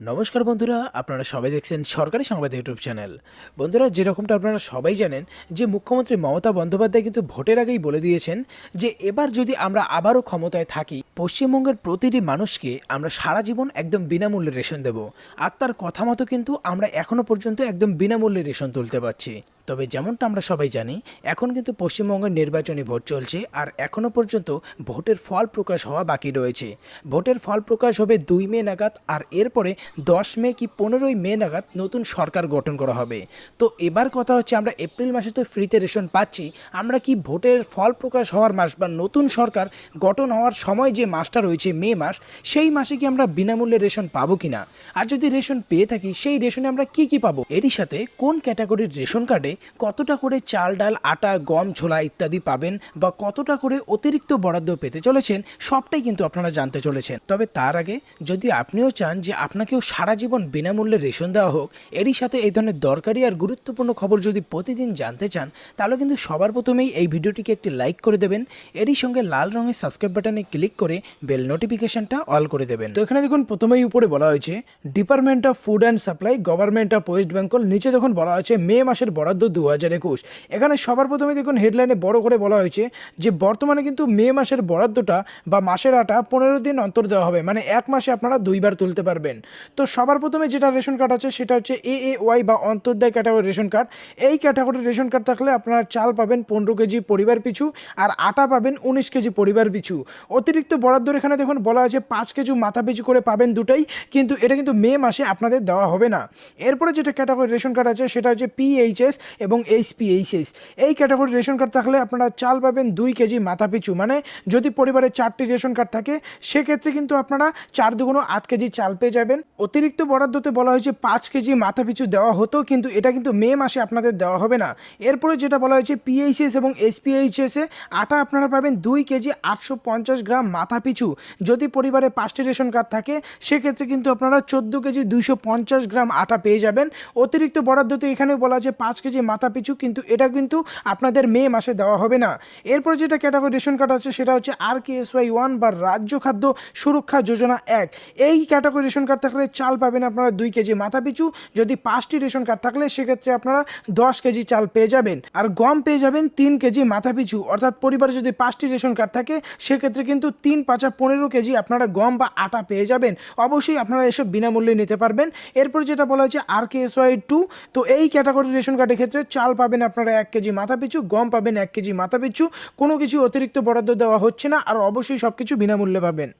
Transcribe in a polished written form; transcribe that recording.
নমস্কার বন্ধুরা, আপনারা সবাই দেখছেন সরকারি সংবাদ ইউটিউব চ্যানেল। বন্ধুরা, যেরকমটা আপনারা সবাই জানেন যে মুখ্যমন্ত্রী মমতা বন্দ্যোপাধ্যায় কিন্তু ভোটের আগেই বলে দিয়েছেন যে এবার যদি আমরা আবারও ক্ষমতায় থাকি, পশ্চিমবঙ্গের প্রতিটি মানুষকে আমরা সারা জীবন একদম বিনামূল্যে রেশন দেব। আর তার কথা মতো কিন্তু আমরা এখনো পর্যন্ত একদম বিনামূল্যে রেশন তুলতে পারছি। তবে যেমনটা আমরা সবাই জানি, এখন কিন্তু পশ্চিমবঙ্গের নির্বাচনী ভোট চলছে আর এখনও পর্যন্ত ভোটের ফল প্রকাশ হওয়া বাকি রয়েছে। ভোটের ফল প্রকাশ হবে 2 মে নাগাদ, আর এরপরে 10 মে কি 15ই মে নাগাদ নতুন সরকার গঠন করা হবে। তো এবার কথা হচ্ছে, আমরা এপ্রিল মাসে তো ফ্রিতে রেশন পাচ্ছি, আমরা কি ভোটের ফল প্রকাশ হওয়ার মাস বা নতুন সরকার গঠন হওয়ার সময় যে মাসটা রয়েছে মে মাস, সেই মাসে কি আমরা বিনামূল্যে রেশন পাবো কিনা? আর যদি রেশন পেয়ে থাকি, সেই রেশনে আমরা কি কি পাবো? এরই সাথে কোন ক্যাটাগরির রেশন কার্ডে কতটা করে চাল, ডাল, আটা, গম, ছোলা ইত্যাদি পাবেন বা কতটা করে অতিরিক্ত বরাদ্দ পেতে চলেছেন, সবটাই কিন্তু আপনারা জানতে চলেছেন। তবে তার আগে যদি আপনিও চান যে আপনাকেও সারা জীবন বিনামূল্যে রেশন দেওয়া হোক, এরই সাথে এই ধরনের দরকারি আর গুরুত্বপূর্ণ খবর যদি প্রতিদিন জানতে চান, তাহলে কিন্তু সবার প্রথমেই এই ভিডিওটিকে একটি লাইক করে দেবেন। এরই সঙ্গে লাল রঙের সাবস্ক্রাইব বাটনে ক্লিক করে বেল নোটিফিকেশনটা অল করে দেবেন। তো এখানে দেখুন, প্রথমেই উপরে বলা হয়েছে department of food and supply, government of West Bengal. নিচে যখন বলা হয়েছে মে মাসের বরাদ্দ 2021, এখানে সবার প্রথমে দেখুন হেডলাইনে বড় করে বলা হয়েছে যে বর্তমানে কিন্তু মে মাসের বরাদ্দটা বা মাসের আটা 15 দিন অন্তর দেওয়া হবে, মানে এক মাসে আপনারা 2বার তুলতে পারবেন। তো সবার প্রথমে যেটা রেশন কার্ড আছে সেটা হচ্ছে AAY বা অন্তর্দায় ক্যাটাগরি রেশন কার্ড। এই ক্যাটাগরির রেশন কার্ড থাকলে আপনারা চাল পাবেন 15 কেজি পরিবার পিছু, আর আটা পাবেন 19 কেজি পরিবার পিছু। অতিরিক্ত বরাদ্দর এখানে দেখুন বলা আছে 5 কেজি মাথা পিছু করে পাবেন দুটাই, কিন্তু এটা কিন্তু মে মাসে আপনাদের দেওয়া হবে না। এরপরে যেটা ক্যাটাগরি রেশন কার্ড আছে সেটা হচ্ছে PHS এবং HPHS। এই ক্যাটাগরির রেশন কার্ড থাকলে আপনারা চাল পাবেন 2 কেজি মাথা পিছু, মানে যদি পরিবারে 4টি রেশন কার্ড থাকে সেক্ষেত্রে কিন্তু আপনারা 4 দুগুণ 8 কেজি চাল পেয়ে যাবেন। অতিরিক্ত বরাদ্দতে বলা হয়েছে 5 কেজি মাথা পিছু দেওয়া হতো, কিন্তু এটা কিন্তু মে মাসে আপনাদের দেওয়া হবে না। এরপরে যেটা বলা হয়েছে PHS এবং SPHS এ আটা আপনারা পাবেন 2 কেজি 850 গ্রাম মাথা পিছু। যদি পরিবারে 5টি রেশন কার্ড থাকে সেক্ষেত্রে কিন্তু আপনারা 14 কেজি 250 গ্রাম আটা পেয়ে যাবেন। অতিরিক্ত বরাদ্দতে এখানেও বলা আছে 5 কেজি মাথা পিছু, কিন্তু এটা কিন্তু আপনাদের মে মাসে দেওয়া হবে না। এরপর যেটা ক্যাটাগরি রেশন কার্ড আছে সেটা হচ্ছে RKSY 1 বা রাজ্য খাদ্য সুরক্ষা যোজনা 1। এই ক্যাটাগরি রেশন কার্ড থাকলে চাল পাবেন আপনারা 2 কেজি মাথা পিছু। যদি 5টি রেশন কার্ড থাকলে সেক্ষেত্রে আপনারা 10 কেজি চাল পেয়ে যাবেন, আর গম পেয়ে যাবেন 3 কেজি মাথা পিছু। অর্থাৎ পরিবারে যদি 5টি রেশন কার্ড থাকে সেক্ষেত্রে কিন্তু 3 5 15 কেজি আপনারা গম বা আটা পেয়ে যাবেন। অবশ্যই আপনারা এসব বিনামূল্যে নিতে পারবেন। এরপর যেটা বলা হয়েছে RKSY 2, তো এই ক্যাটাগরি রেশন কার্ডের ক্ষেত্রে চাল পাবেন আপনারা 1 কেজি মাথা পিছু, গম পাবেন 1 কেজি মাথা পিছু। কোনো কিছু অতিরিক্ত বরাদ্দ দেওয়া হচ্ছে না, আর অবশ্যই সব কিছু বিনামূল্যে পাবেন।